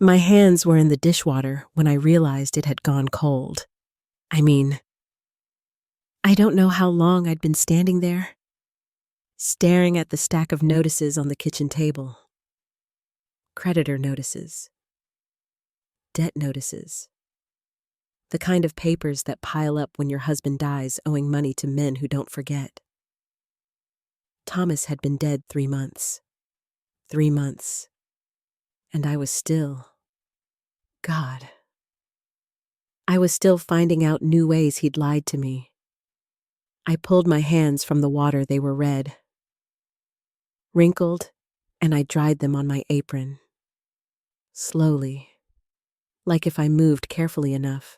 My hands were in the dishwater when I realized it had gone cold. I don't know how long I'd been standing there, staring at the stack of notices on the kitchen table. Creditor notices. Debt notices. The kind of papers that pile up when your husband dies owing money to men who don't forget. Thomas had been dead 3 months. 3 months. And I was still... God. I was still finding out new ways he'd lied to me. I pulled my hands from the water. They were red, wrinkled, and I dried them on my apron. Slowly, like if I moved carefully enough.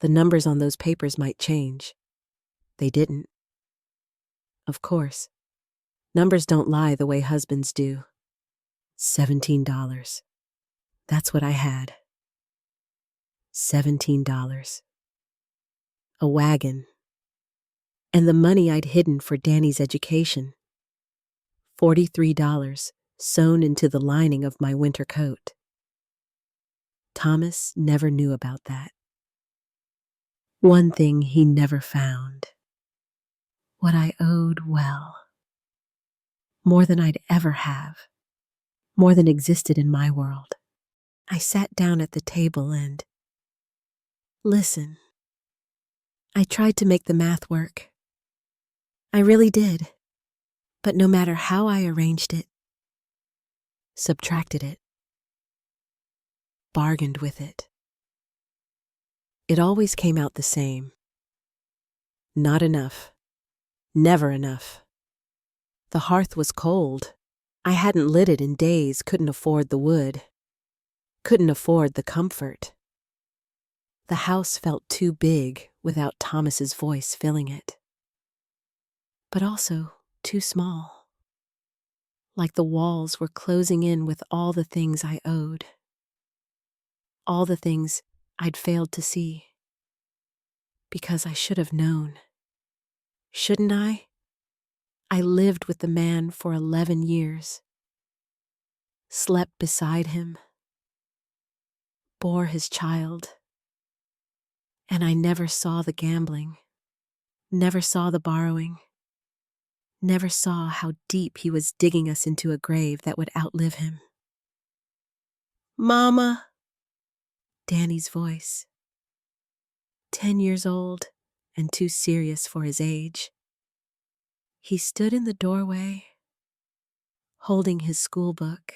The numbers on those papers might change. They didn't. Of course, numbers don't lie the way husbands do. $17. That's what I had. $17. A wagon. And the money I'd hidden for Danny's education. $43 sewn into the lining of my winter coat. Thomas never knew about that. One thing he never found. What I owed well. More than I'd ever have. More than existed in my world. I sat down at the table and... Listen. I tried to make the math work. I really did. But no matter how I arranged it, subtracted it, bargained with it, it always came out the same. Not enough. Never enough. The hearth was cold. I hadn't lit it in days, couldn't afford the wood, couldn't afford the comfort. The house felt too big without Thomas's voice filling it. But also too small. Like the walls were closing in with all the things I owed. All the things I'd failed to see. Because I should have known. Shouldn't I? I lived with the man for 11 years. Slept beside him. Bore his child. And I never saw the gambling. Never saw the borrowing. Never saw how deep he was digging us into a grave that would outlive him. Mama! Danny's voice. 10 years old and too serious for his age. He stood in the doorway, holding his school book,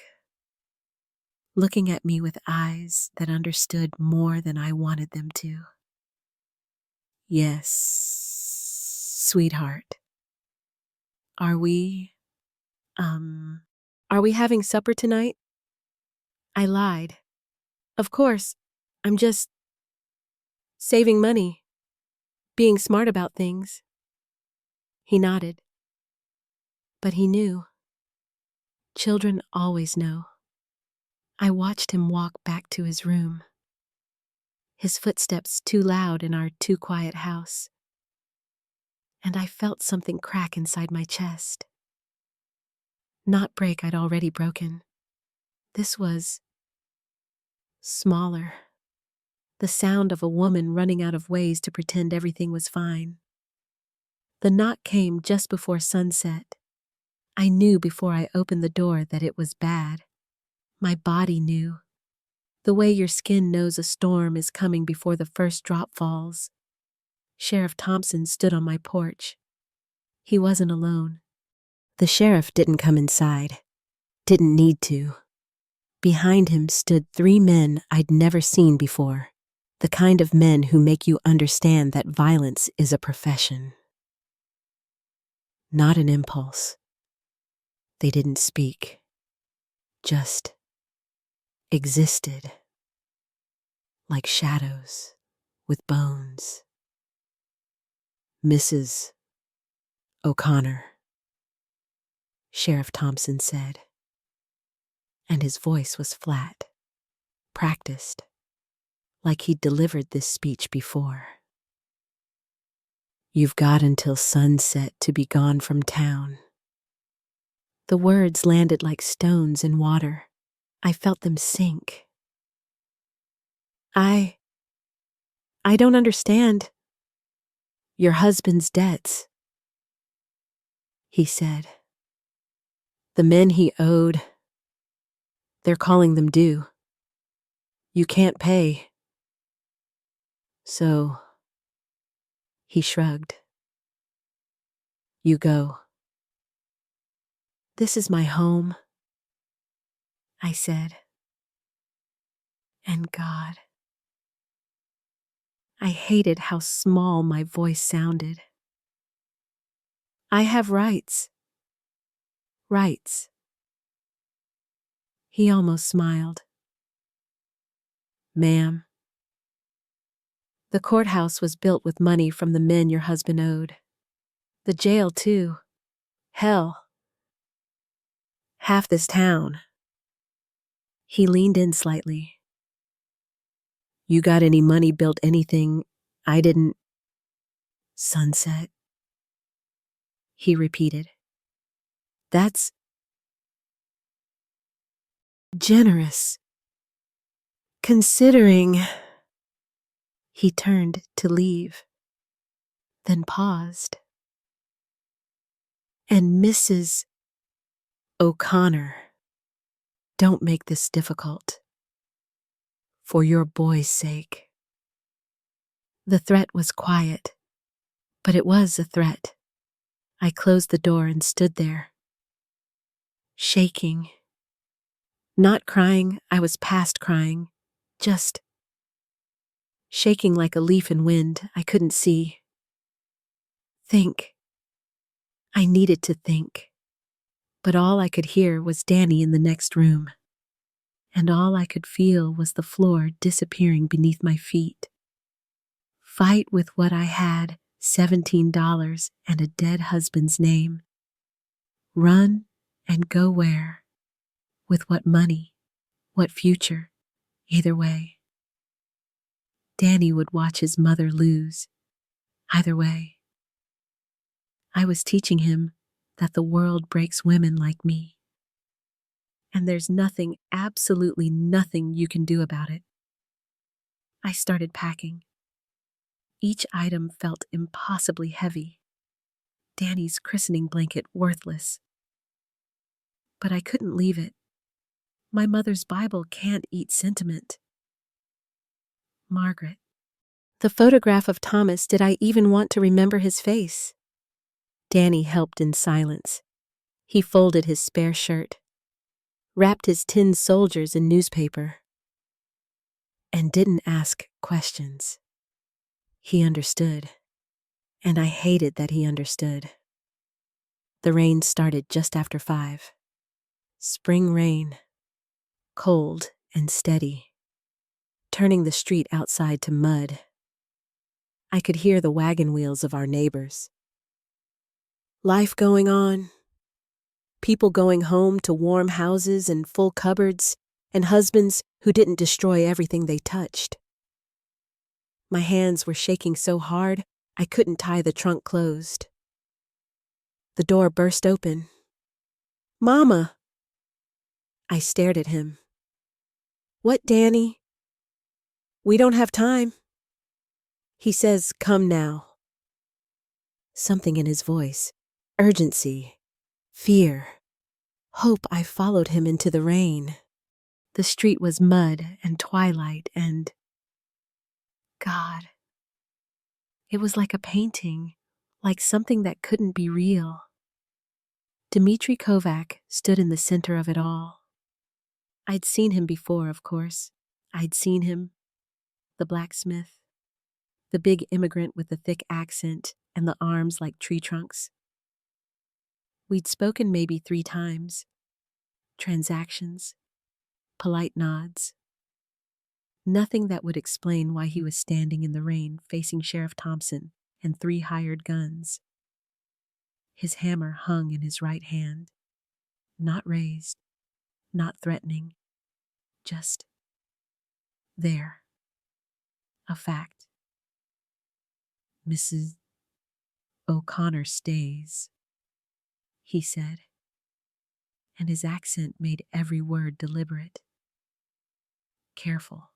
looking at me with eyes that understood more than I wanted them to. Yes, sweetheart. Are we having supper tonight? I lied. Of course, I'm just saving money, being smart about things. He nodded. But he knew. Children always know. I watched him walk back to his room. His footsteps too loud in our too quiet house. And I felt something crack inside my chest. Not break I'd already broken. This was smaller. The sound of a woman running out of ways to pretend everything was fine. The knock came just before sunset. I knew before I opened the door that it was bad. My body knew. The way your skin knows a storm is coming before the first drop falls. Sheriff Thompson stood on my porch. He wasn't alone. The sheriff didn't come inside. Didn't need to. Behind him stood 3 men I'd never seen before. The kind of men who make you understand that violence is a profession. Not an impulse. They didn't speak. Just existed. Like shadows with bones. Mrs. O'Connor, Sheriff Thompson said. And his voice was flat, practiced, like he'd delivered this speech before. You've got until sunset to be gone from town. The words landed like stones in water. I felt them sink. I don't understand. Your husband's debts, he said. The men he owed, they're calling them due. You can't pay. So, he shrugged. You go. This is my home, I said. And God, I hated how small my voice sounded. I have rights. Rights. He almost smiled. Ma'am, the courthouse was built with money from the men your husband owed. The jail, too. Hell. Half this town. He leaned in slightly. You got any money built anything I didn't? Sunset. He repeated. That's generous. Considering. He turned to leave, then paused. And Mrs. O'Connor, don't make this difficult. For your boy's sake. The threat was quiet, but it was a threat. I closed the door and stood there, shaking. Not crying, I was past crying, just shaking like a leaf in wind I couldn't see. Think. I needed to think. But all I could hear was Danny in the next room. And all I could feel was the floor disappearing beneath my feet. Fight with what I had, $17 and a dead husband's name. Run and go where? With what money? What future? Either way. Danny would watch his mother lose. Either way. I was teaching him that the world breaks women like me. And there's nothing, absolutely nothing you can do about it. I started packing. Each item felt impossibly heavy. Danny's christening blanket worthless. But I couldn't leave it. My mother's Bible can't eat sentiment. Margaret. The photograph of Thomas, did I even want to remember his face? Danny helped in silence. He folded his spare shirt, wrapped his tin soldiers in newspaper, and didn't ask questions. He understood, and I hated that he understood. The rain started just after 5. Spring rain, cold and steady, turning the street outside to mud. I could hear the wagon wheels of our neighbors. Life going on, people going home to warm houses and full cupboards, and husbands who didn't destroy everything they touched. My hands were shaking so hard, I couldn't tie the trunk closed. The door burst open. Mama! I stared at him. What, Danny? We don't have time. He says, come now. Something in his voice, urgency, fear, hope. I followed him into the rain. The street was mud and twilight and God. It was like a painting, like something that couldn't be real. Dimitri Kovac stood in the center of it all. I'd seen him before, of course. I'd seen him, the blacksmith, the big immigrant with the thick accent and the arms like tree trunks. We'd spoken maybe 3 times. Transactions, polite nods. Nothing that would explain why he was standing in the rain facing Sheriff Thompson and 3 hired guns. His hammer hung in his right hand, not raised, not threatening, just there. A fact. Mrs. O'Connor stays, he said, and his accent made every word deliberate. Careful.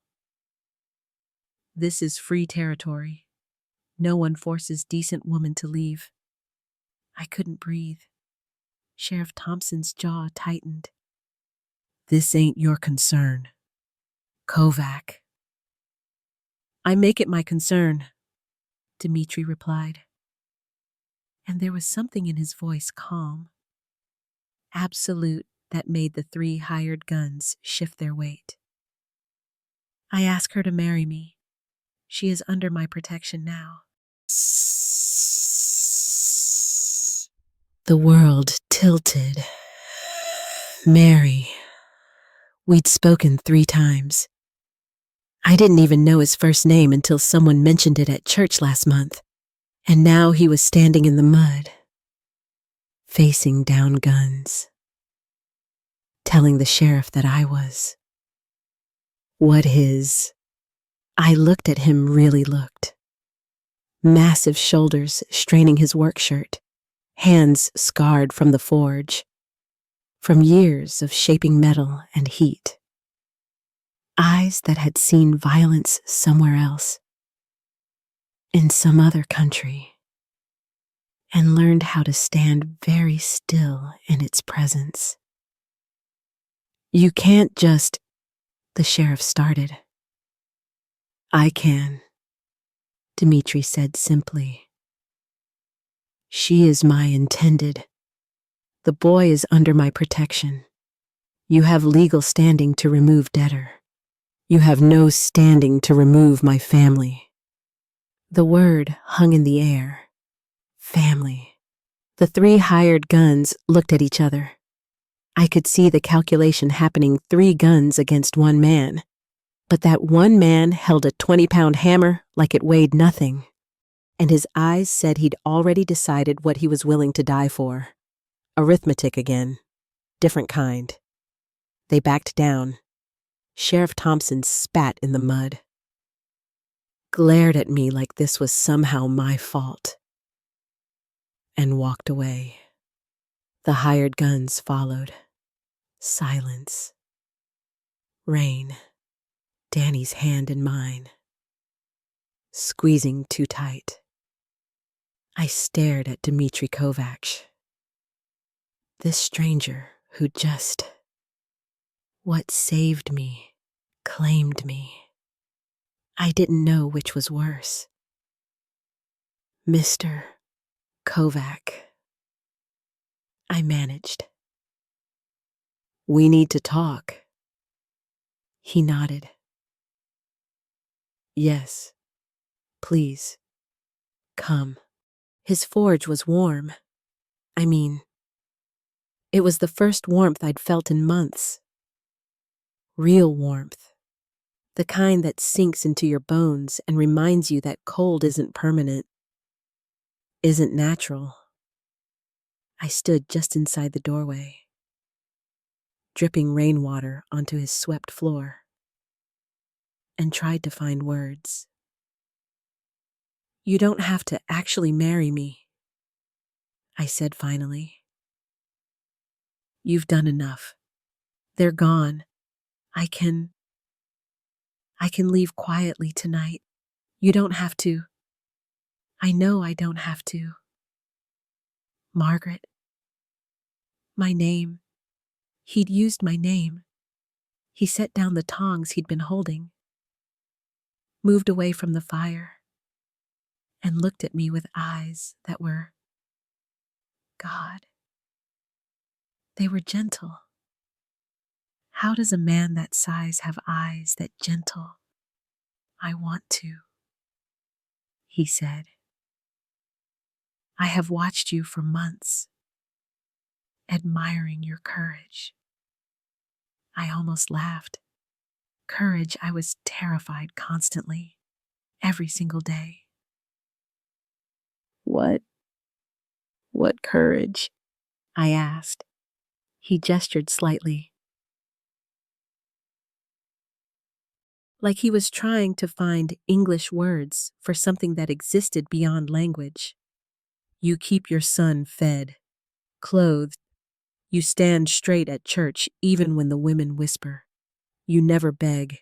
This is free territory. No one forces decent women to leave. I couldn't breathe. Sheriff Thompson's jaw tightened. This ain't your concern. Kovac. I make it my concern, Dimitri replied. And there was something in his voice calm, absolute, that made the 3 hired guns shift their weight. I ask her to marry me. She is under my protection now. The world tilted. Mary. We'd spoken 3 times. I didn't even know his first name until someone mentioned it at church last month. And now he was standing in the mud, facing down guns, telling the sheriff that I was. What his? I looked at him, really looked. Massive shoulders straining his work shirt, hands scarred from the forge, from years of shaping metal and heat. Eyes that had seen violence somewhere else, in some other country, and learned how to stand very still in its presence. You can't just, the sheriff started. I can, Dimitri said simply. She is my intended. The boy is under my protection. You have legal standing to remove debtor. You have no standing to remove my family. The word hung in the air. Family. The 3 hired guns looked at each other. I could see the calculation happening, 3 guns against 1 man. But that 1 man held a 20-pound hammer like it weighed nothing. And his eyes said he'd already decided what he was willing to die for. Arithmetic again. Different kind. They backed down. Sheriff Thompson spat in the mud. Glared at me like this was somehow my fault. And walked away. The hired guns followed. Silence. Rain. Danny's hand in mine. Squeezing too tight. I stared at Dimitri Kovac. This stranger who just... What saved me, claimed me. I didn't know which was worse. Mr. Kovac. I managed. We need to talk. He nodded. Yes, please, come. His forge was warm. I mean, it was the first warmth I'd felt in months. Real warmth. The kind that sinks into your bones and reminds you that cold isn't permanent, isn't natural. I stood just inside the doorway, dripping rainwater onto his swept floor, and tried to find words. You don't have to actually marry me, I said finally. You've done enough. They're gone. I can leave quietly tonight. You don't have to. I know I don't have to. Margaret. My name. He'd used my name. He set down the tongs he'd been holding, moved away from the fire, and looked at me with eyes that were, God, they were gentle. How does a man that size have eyes that gentle? I want to, he said. I have watched you for months, admiring your courage. I almost laughed. Courage, I was terrified constantly, every single day. What courage? I asked. He gestured slightly, like he was trying to find English words for something that existed beyond language. You keep your son fed, clothed. You stand straight at church even when the women whisper. You never beg.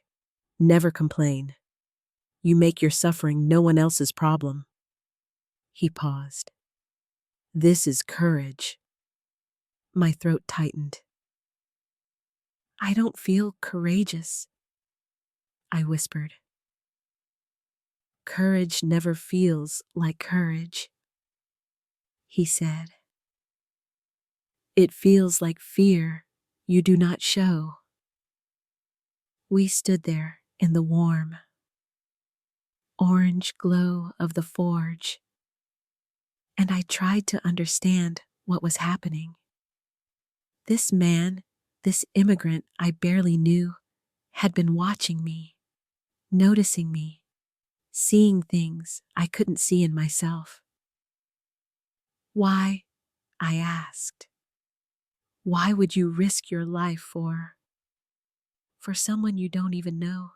Never complain. You make your suffering no one else's problem. He paused. This is courage. My throat tightened. I don't feel courageous, I whispered. Courage never feels like courage, he said. It feels like fear you do not show. We stood there in the warm, orange glow of the forge, and I tried to understand what was happening. This man, this immigrant I barely knew, had been watching me, noticing me, seeing things I couldn't see in myself. Why, I asked, why would you risk your life for someone you don't even know?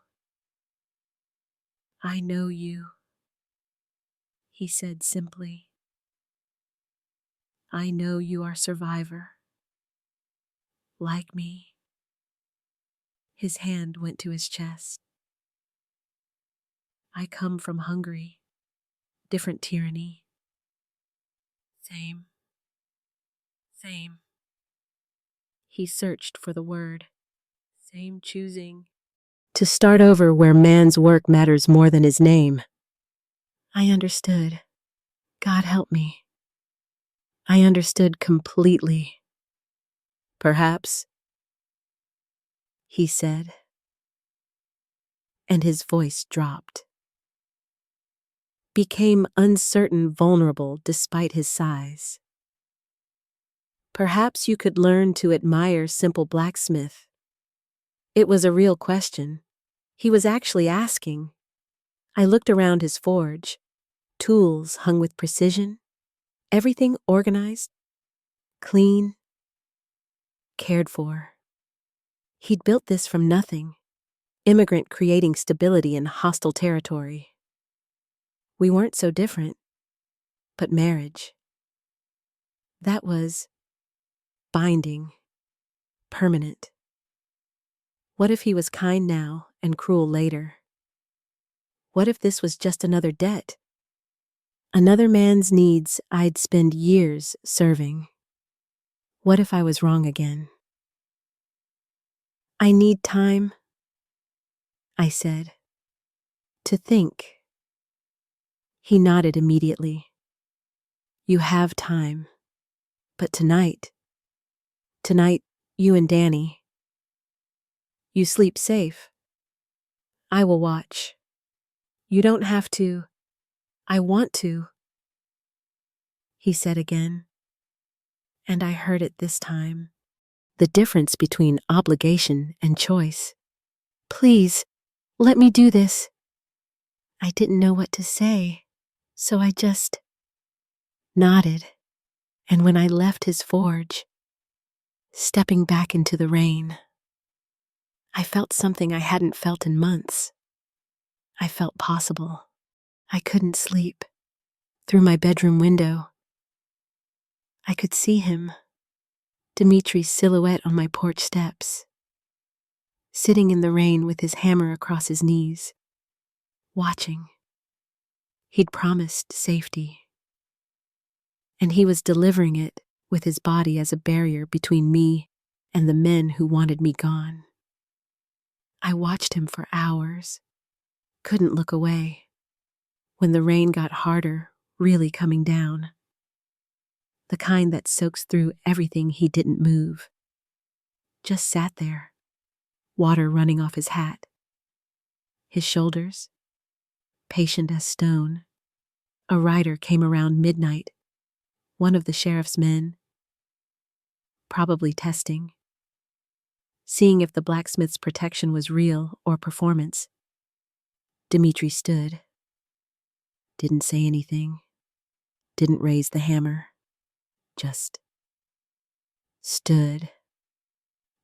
I know you, he said simply. I know you are a survivor, like me. His hand went to his chest. I come from Hungary, different tyranny. Same. He searched for the word. Same choosing to start over where man's work matters more than his name. I understood. God help me. I understood completely. Perhaps, he said, and his voice dropped. Became uncertain, vulnerable despite his size. Perhaps you could learn to admire simple Blacksmith. It was a real question. He was actually asking. I looked around his forge. Tools hung with precision. Everything organized, clean, cared for. He'd built this from nothing. Immigrant creating stability in hostile territory. We weren't so different. But marriage. That was binding, permanent. What if he was kind now and cruel later? What if this was just another debt? Another man's needs I'd spend years serving. What if I was wrong again? I need time, I said, to think. He nodded immediately. You have time. But tonight, you and Danny. You sleep safe. I will watch. You don't have to. I want to, he said again. And I heard it this time. The difference between obligation and choice. Please, let me do this. I didn't know what to say, so I just nodded. And when I left his forge, stepping back into the rain, I felt something I hadn't felt in months. I felt possible. I couldn't sleep. Through my bedroom window, I could see him, Dimitri's silhouette on my porch steps, sitting in the rain with his hammer across his knees, watching. He'd promised safety, and he was delivering it with his body as a barrier between me and the men who wanted me gone. I watched him for hours, couldn't look away. When the rain got harder, really coming down, the kind that soaks through everything he didn't move, just sat there, water running off his hat, his shoulders, patient as stone. A rider came around midnight, one of the sheriff's men, probably testing, seeing if the blacksmith's protection was real or performance. Dimitri stood, didn't say anything, didn't raise the hammer, just stood.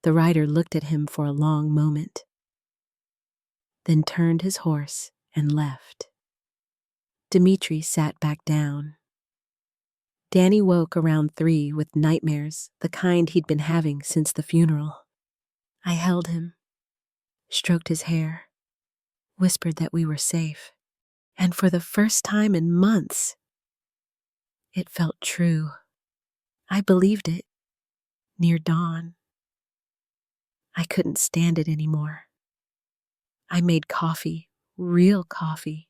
The rider looked at him for a long moment, then turned his horse and left. Dimitri sat back down. Danny woke around 3 with nightmares, the kind he'd been having since the funeral. I held him, stroked his hair. whispered that we were safe. And for the first time in months, it felt true. I believed it. Near dawn, I couldn't stand it anymore. I made coffee, real coffee.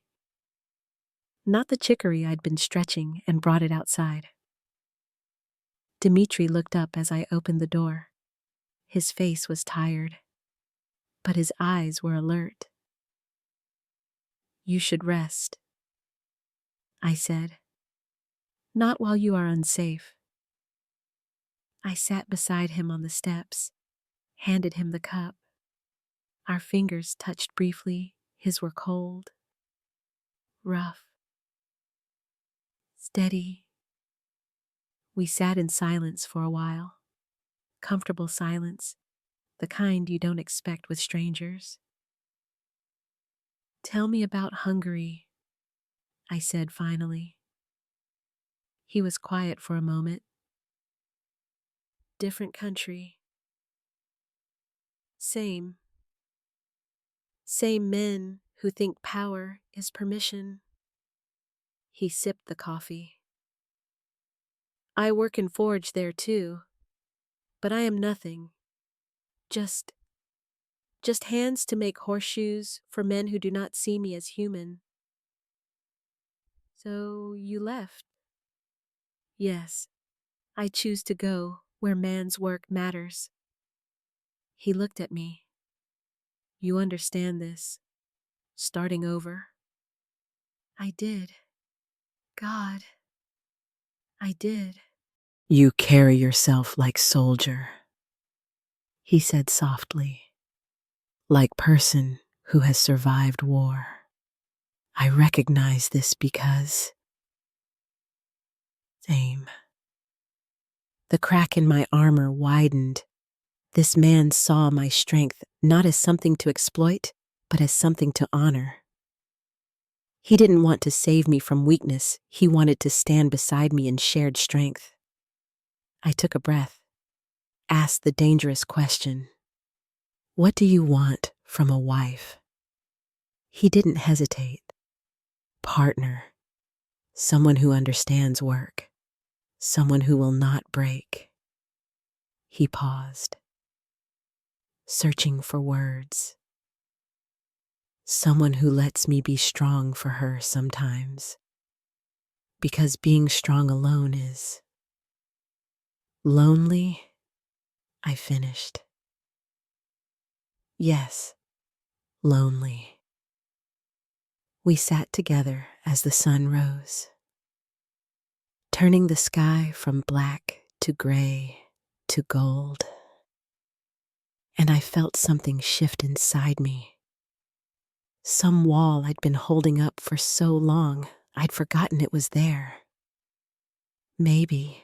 Not the chicory I'd been stretching, and brought it outside. Dimitri looked up as I opened the door. His face was tired, but his eyes were alert. "You should rest," I said. "Not while you are unsafe." I sat beside him on the steps, handed him the cup. Our fingers touched briefly. His were cold, rough, steady. We sat in silence for a while. Comfortable silence, the kind you don't expect with strangers. "Tell me about Hungary," I said finally. He was quiet for a moment. "Different country. Same men who think power is permission." He sipped the coffee. "I work in forge there too, but I am nothing. Just hands to make horseshoes for men who do not see me as human." "So you left?" "Yes, I choose to go where man's work matters." He looked at me. "You understand this? Starting over?" I did. God, I did. "You carry yourself like soldier," he said softly, "like person who has survived war. I recognize this because same." The crack in my armor widened. This man saw my strength not as something to exploit, but as something to honor. He didn't want to save me from weakness. He wanted to stand beside me in shared strength. I took a breath, asked the dangerous question, "What do you want from a wife?" He didn't hesitate. "Partner, someone who understands work, someone who will not break." He paused, searching for words. "Someone who lets me be strong for her sometimes, because being strong alone is lonely," I finished. "Yes, lonely." We sat together as the sun rose, turning the sky from black to gray to gold. And I felt something shift inside me. Some wall I'd been holding up for so long, I'd forgotten it was there. Maybe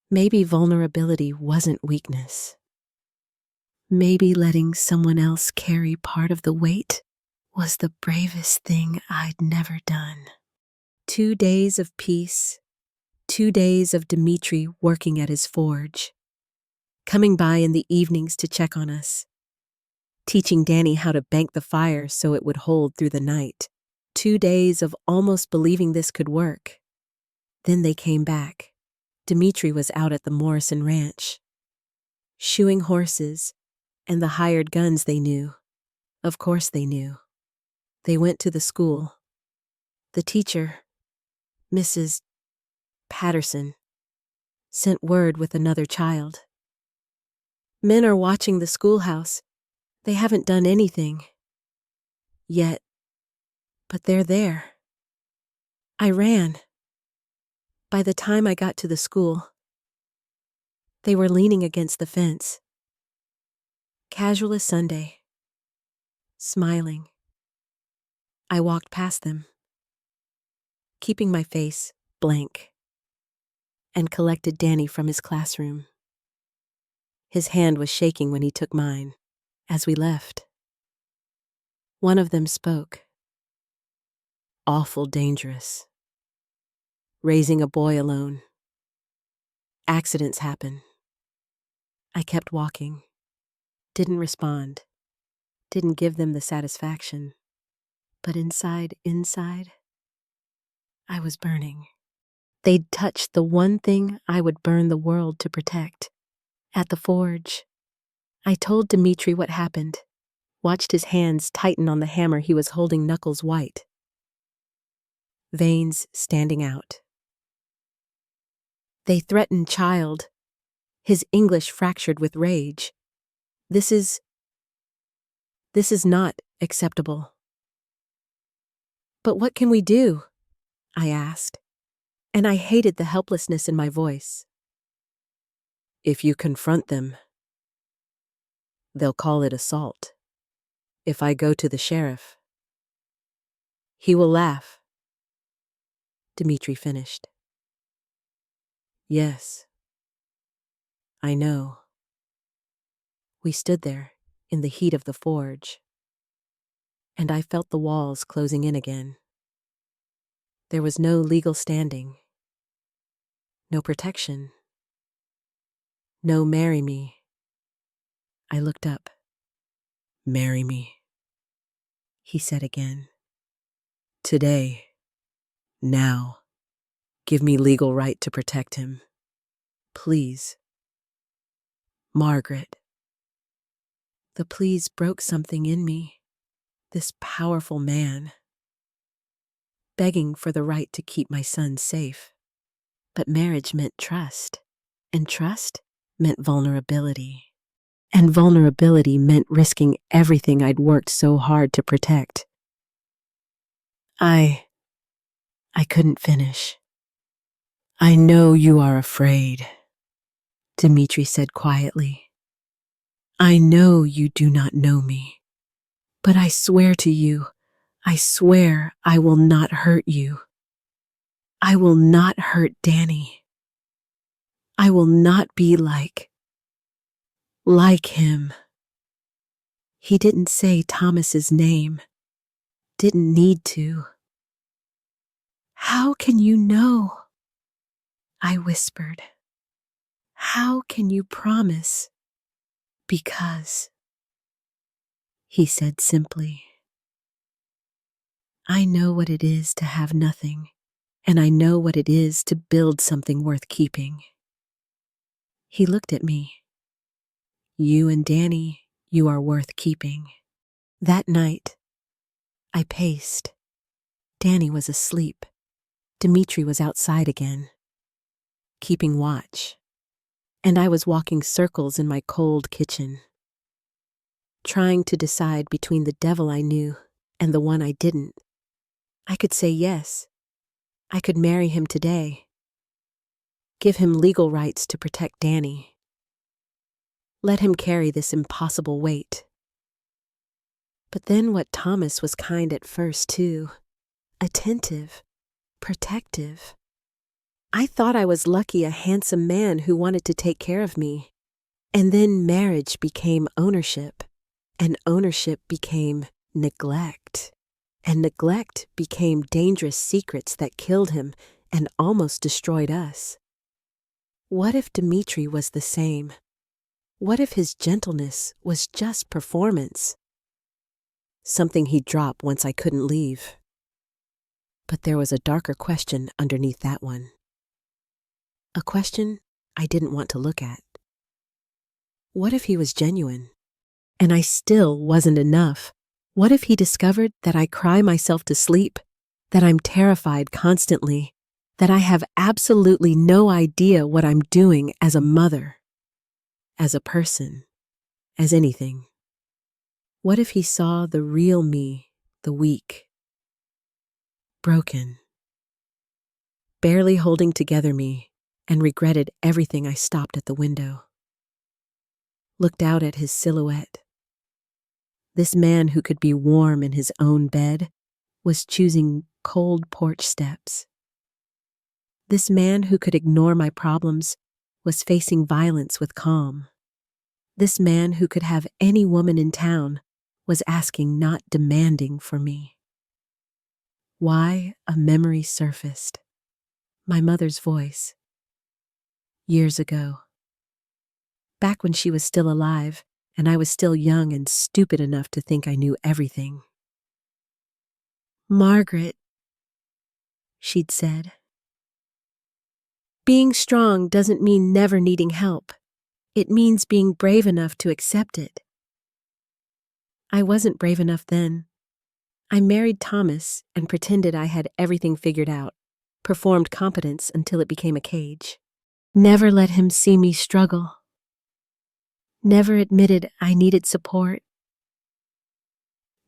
vulnerability wasn't weakness. Maybe letting someone else carry part of the weight was the bravest thing I'd never done. 2 days of peace, 2 days of Dimitri working at his forge, coming by in the evenings to check on us, teaching Danny how to bank the fire so it would hold through the night. 2 days of almost believing this could work. Then they came back. Dimitri was out at the Morrison Ranch, shoeing horses, and the hired guns they knew. Of course they knew. They went to the school. The teacher, Mrs. Patterson, sent word with another child. "Men are watching the schoolhouse. They haven't done anything yet, but they're there." I ran. By the time I got to the school, they were leaning against the fence, casual as Sunday, smiling. I walked past them, keeping my face blank, and collected Danny from his classroom. His hand was shaking when he took mine. As we left, one of them spoke. "Awful dangerous. Raising a boy alone. Accidents happen." I kept walking, didn't respond. didn't give them the satisfaction. But inside, I was burning. They'd touched the one thing I would burn the world to protect. At the forge, I told Dimitri what happened, watched his hands tighten on the hammer he was holding, knuckles white, veins standing out. They threatened child, his English fractured with rage. This is not acceptable. But what can we do? I asked, and I hated the helplessness in my voice. If you confront them, they'll call it assault. If I go to the sheriff, he will laugh. Dimitri finished. Yes, I know. We stood there in the heat of the forge, and I felt the walls closing in again. There was no legal standing, no protection, no marry me. I looked up. Marry me, he said again. Today, now, give me legal right to protect him. Please. Margaret. The please broke something in me. This powerful man, begging for the right to keep my son safe. But marriage meant trust, and trust meant vulnerability. And vulnerability meant risking everything I'd worked so hard to protect. I couldn't finish. I know you are afraid, Dimitri said quietly. I know you do not know me, but I swear to you, I swear I will not hurt you. I will not hurt Danny. I will not be like him. He didn't say Thomas's name. Didn't need to. How can you know? I whispered. How can you promise? Because, he said simply. I know what it is to have nothing, and I know what it is to build something worth keeping. He looked at me. You and Danny, you are worth keeping. That night, I paced. Danny was asleep. Dimitri was outside again, keeping watch. And I was walking circles in my cold kitchen, trying to decide between the devil I knew and the one I didn't. I could say yes. I could marry him today. Give him legal rights to protect Danny. Let him carry this impossible weight. But then what Thomas was kind at first too. Attentive, protective. I thought I was lucky, a handsome man who wanted to take care of me. And then marriage became ownership, and ownership became neglect, and neglect became dangerous secrets that killed him and almost destroyed us. What if Dimitri was the same? What if his gentleness was just performance? Something he'd drop once I couldn't leave. But there was a darker question underneath that one. A question I didn't want to look at. What if he was genuine? And I still wasn't enough. What if he discovered that I cry myself to sleep, that I'm terrified constantly, that I have absolutely no idea what I'm doing as a mother, as a person, as anything? What if he saw the real me, the weak, broken, barely holding together me, and regretted everything? I stopped at the window, looked out at his silhouette. This man who could be warm in his own bed was choosing cold porch steps. This man who could ignore my problems was facing violence with calm. This man who could have any woman in town was asking, not demanding, for me. Why? A memory surfaced. My mother's voice. Years ago. Back when she was still alive and I was still young and stupid enough to think I knew everything. "Margaret," she'd said, "being strong doesn't mean never needing help. It means being brave enough to accept it." I wasn't brave enough then. I married Thomas and pretended I had everything figured out, performed competence until it became a cage. Never let him see me struggle. Never admitted I needed support.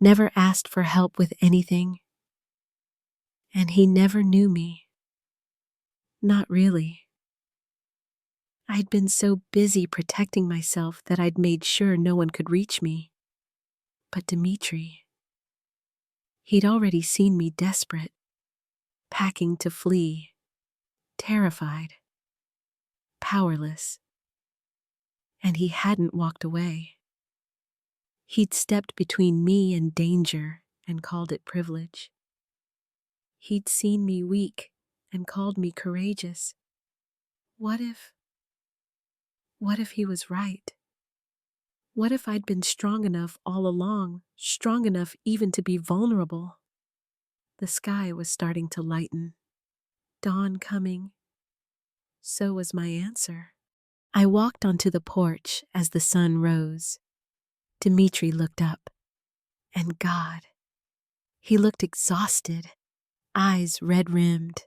Never asked for help with anything. And he never knew me. Not really. I'd been so busy protecting myself that I'd made sure no one could reach me. But Dimitri, he'd already seen me desperate, packing to flee, terrified, powerless. And he hadn't walked away. He'd stepped between me and danger and called it privilege. He'd seen me weak and called me courageous. What if he was right? What if I'd been strong enough all along, strong enough even to be vulnerable? The sky was starting to lighten. Dawn coming. So was my answer. I walked onto the porch as the sun rose. Dimitri looked up. And God, he looked exhausted, eyes red-rimmed,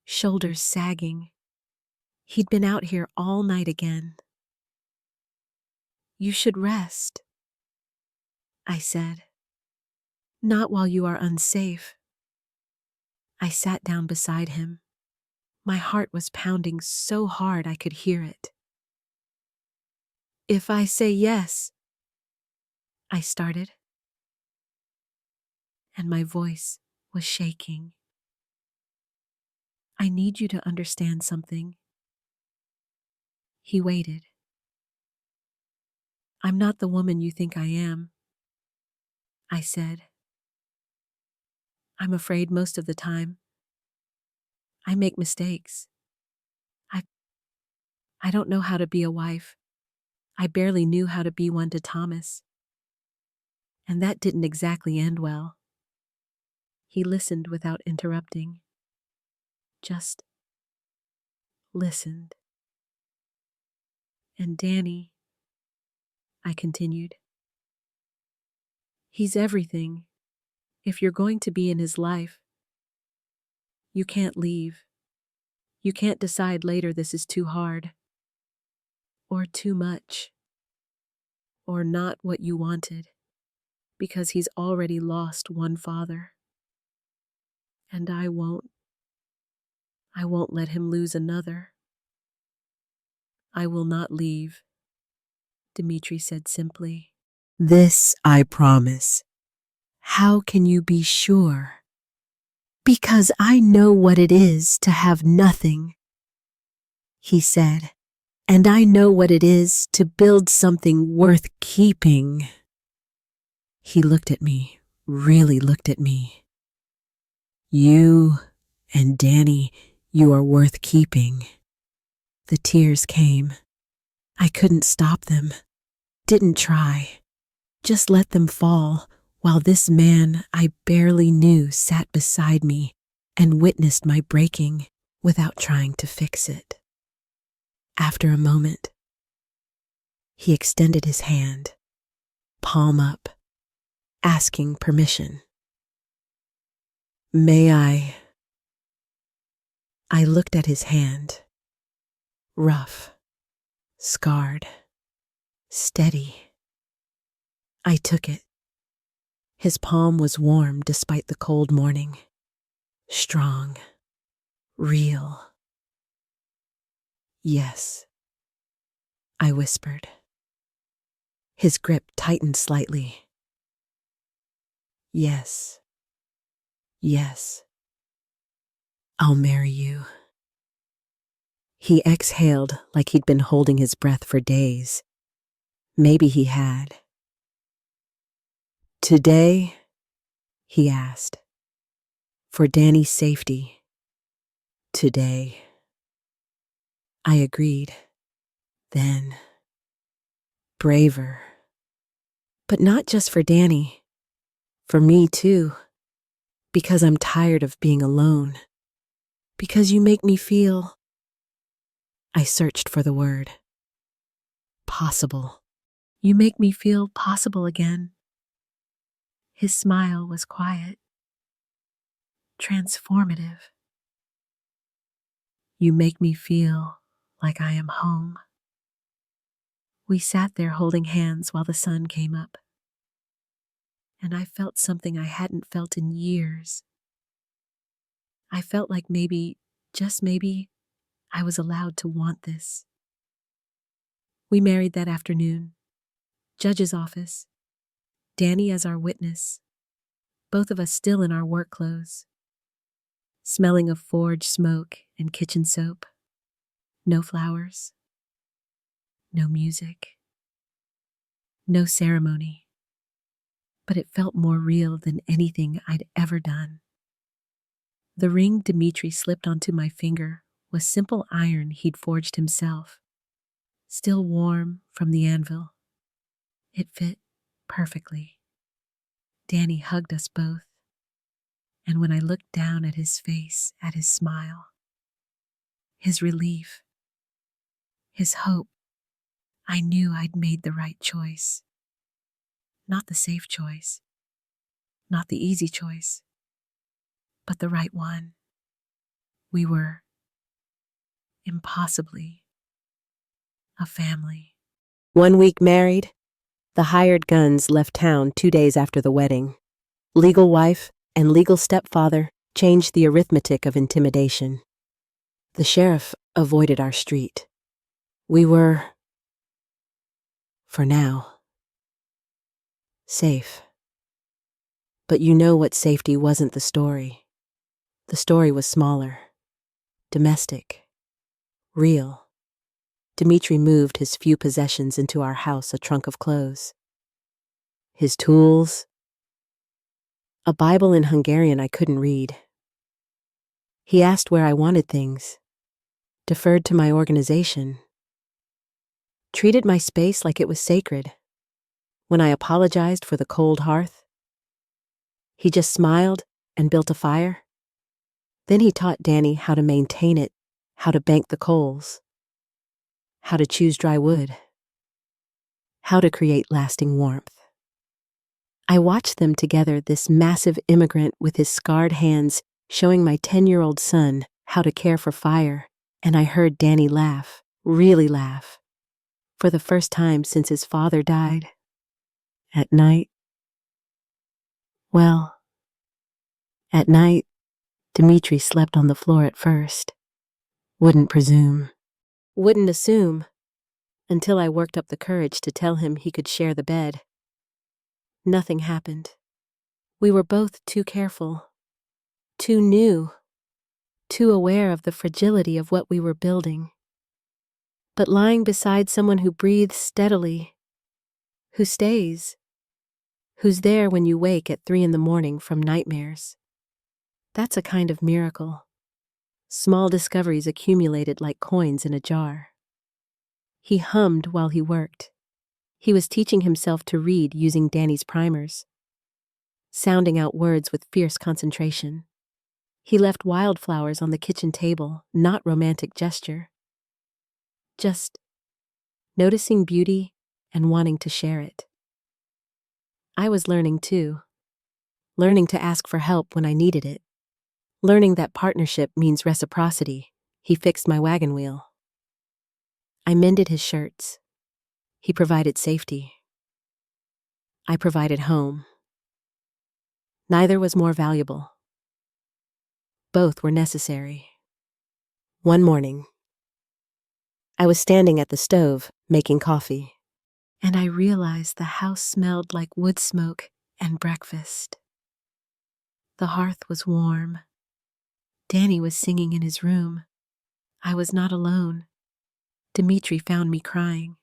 shoulders sagging. He'd been out here all night again. "You should rest," I said. "Not while you are unsafe." I sat down beside him. My heart was pounding so hard I could hear it. "If I say yes," I started, and my voice was shaking. "I need you to understand something." He waited. "I'm not the woman you think I am," I said. "I'm afraid most of the time. I make mistakes. I don't know how to be a wife. I barely knew how to be one to Thomas. And that didn't exactly end well." He listened without interrupting. Just listened. "And Danny," I continued, "he's everything. If you're going to be in his life, you can't leave. You can't decide later this is too hard, or too much, or not what you wanted, because he's already lost one father. And I won't let him lose another. I will not leave," Dimitri said simply. "This I promise." "How can you be sure?" "Because I know what it is to have nothing," he said. "And I know what it is to build something worth keeping." He looked at me, really looked at me. "You and Danny, you are worth keeping." The tears came. I couldn't stop them. Didn't try. Just let them fall while this man I barely knew sat beside me and witnessed my breaking without trying to fix it. After a moment, he extended his hand, palm up, asking permission. "May I?" I looked at his hand. Rough, scarred, steady. I took it. His palm was warm despite the cold morning. Strong, real. "Yes," I whispered. His grip tightened slightly. "Yes, yes, I'll marry you." He exhaled like he'd been holding his breath for days. Maybe he had. "Today?" he asked. "For Danny's safety. Today." I agreed. Then, braver, But not just for Danny. For me too. Because I'm tired of being alone. Because you make me feel... I searched for the word. Possible. You make me feel possible again. His smile was quiet. Transformative. You make me feel like I am home. We sat there holding hands while the sun came up. And I felt something I hadn't felt in years. I felt like maybe, just maybe, I was allowed to want this. We married that afternoon. Judge's office. Danny as our witness. Both of us still in our work clothes. Smelling of forge smoke and kitchen soap. No flowers. No music. No ceremony. But it felt more real than anything I'd ever done. The ring Dimitri slipped onto my finger was simple iron he'd forged himself, still warm from the anvil. It fit perfectly. Danny hugged us both, and when I looked down at his face, at his smile, his relief, his hope, I knew I'd made the right choice. Not the safe choice, not the easy choice, but the right one. We were, impossibly, a family. 1 week married, the hired guns left town 2 days after the wedding. Legal wife and legal stepfather changed the arithmetic of intimidation. The sheriff avoided our street. We were, for now, safe. But you know what safety wasn't the story. The story was smaller, domestic, real. Dimitri moved his few possessions into our house, a trunk of clothes. His tools, a Bible in Hungarian I couldn't read. He asked where I wanted things, deferred to my organization, treated my space like it was sacred. When I apologized for the cold hearth, he just smiled and built a fire. Then he taught Danny how to maintain it, how to bank the coals, how to choose dry wood, how to create lasting warmth. I watched them together, this massive immigrant with his scarred hands showing my 10-year-old son how to care for fire, and I heard Danny laugh, really laugh, for the first time since his father died. At night, Dimitri slept on the floor at first. Wouldn't presume. Wouldn't assume. Until I worked up the courage to tell him he could share the bed. Nothing happened. We were both too careful, too new, too aware of the fragility of what we were building. But lying beside someone who breathes steadily, who stays, who's there when you wake at 3 a.m. from nightmares, that's a kind of miracle. Small discoveries accumulated like coins in a jar. He hummed while he worked. He was teaching himself to read using Danny's primers, sounding out words with fierce concentration. He left wildflowers on the kitchen table, not romantic gesture. Just noticing beauty and wanting to share it. I was learning too. Learning to ask for help when I needed it. Learning that partnership means reciprocity. He fixed my wagon wheel. I mended his shirts. He provided safety. I provided home. Neither was more valuable. Both were necessary. One morning, I was standing at the stove making coffee, and I realized the house smelled like wood smoke and breakfast. The hearth was warm. Danny was singing in his room. I was not alone. Dimitri found me crying.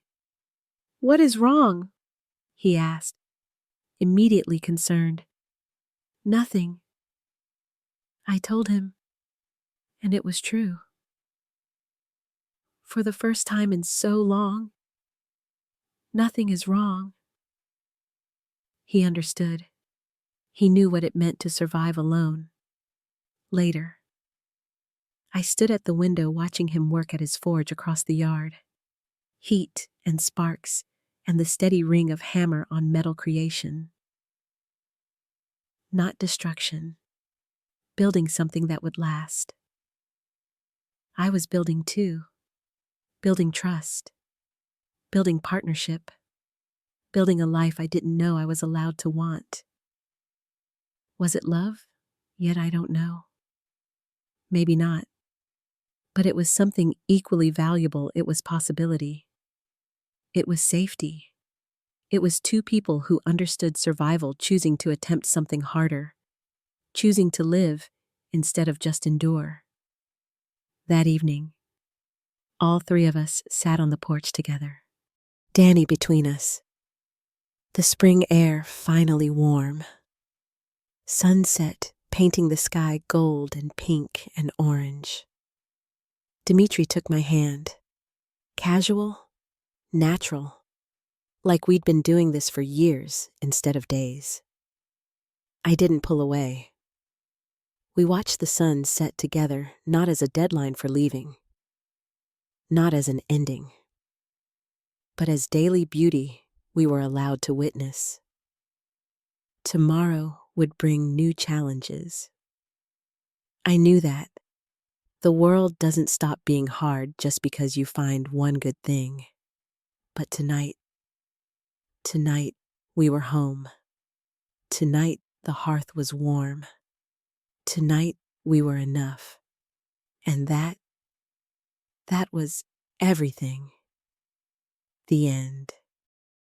"What is wrong?" he asked, immediately concerned. "Nothing." I told him, and it was true. For the first time in so long, nothing is wrong. He understood. He knew what it meant to survive alone. Later, I stood at the window watching him work at his forge across the yard. Heat and sparks, and the steady ring of hammer on metal creation. Not destruction. Building something that would last. I was building too. Building trust. Building partnership. Building a life I didn't know I was allowed to want. Was it love? Yet I don't know. Maybe not. But it was something equally valuable. It was possibility. It was safety. It was two people who understood survival, choosing to attempt something harder, choosing to live instead of just endure. That evening, all three of us sat on the porch together. Danny between us. The spring air finally warm. Sunset painting the sky gold and pink and orange. Dimitri took my hand. Casual, natural, like we'd been doing this for years instead of days. I didn't pull away. We watched the sun set together, not as a deadline for leaving, not as an ending, but as daily beauty we were allowed to witness. Tomorrow would bring new challenges. I knew that. The world doesn't stop being hard just because you find one good thing. But tonight, we were home. Tonight, the hearth was warm. Tonight, we were enough. And that was everything. The end.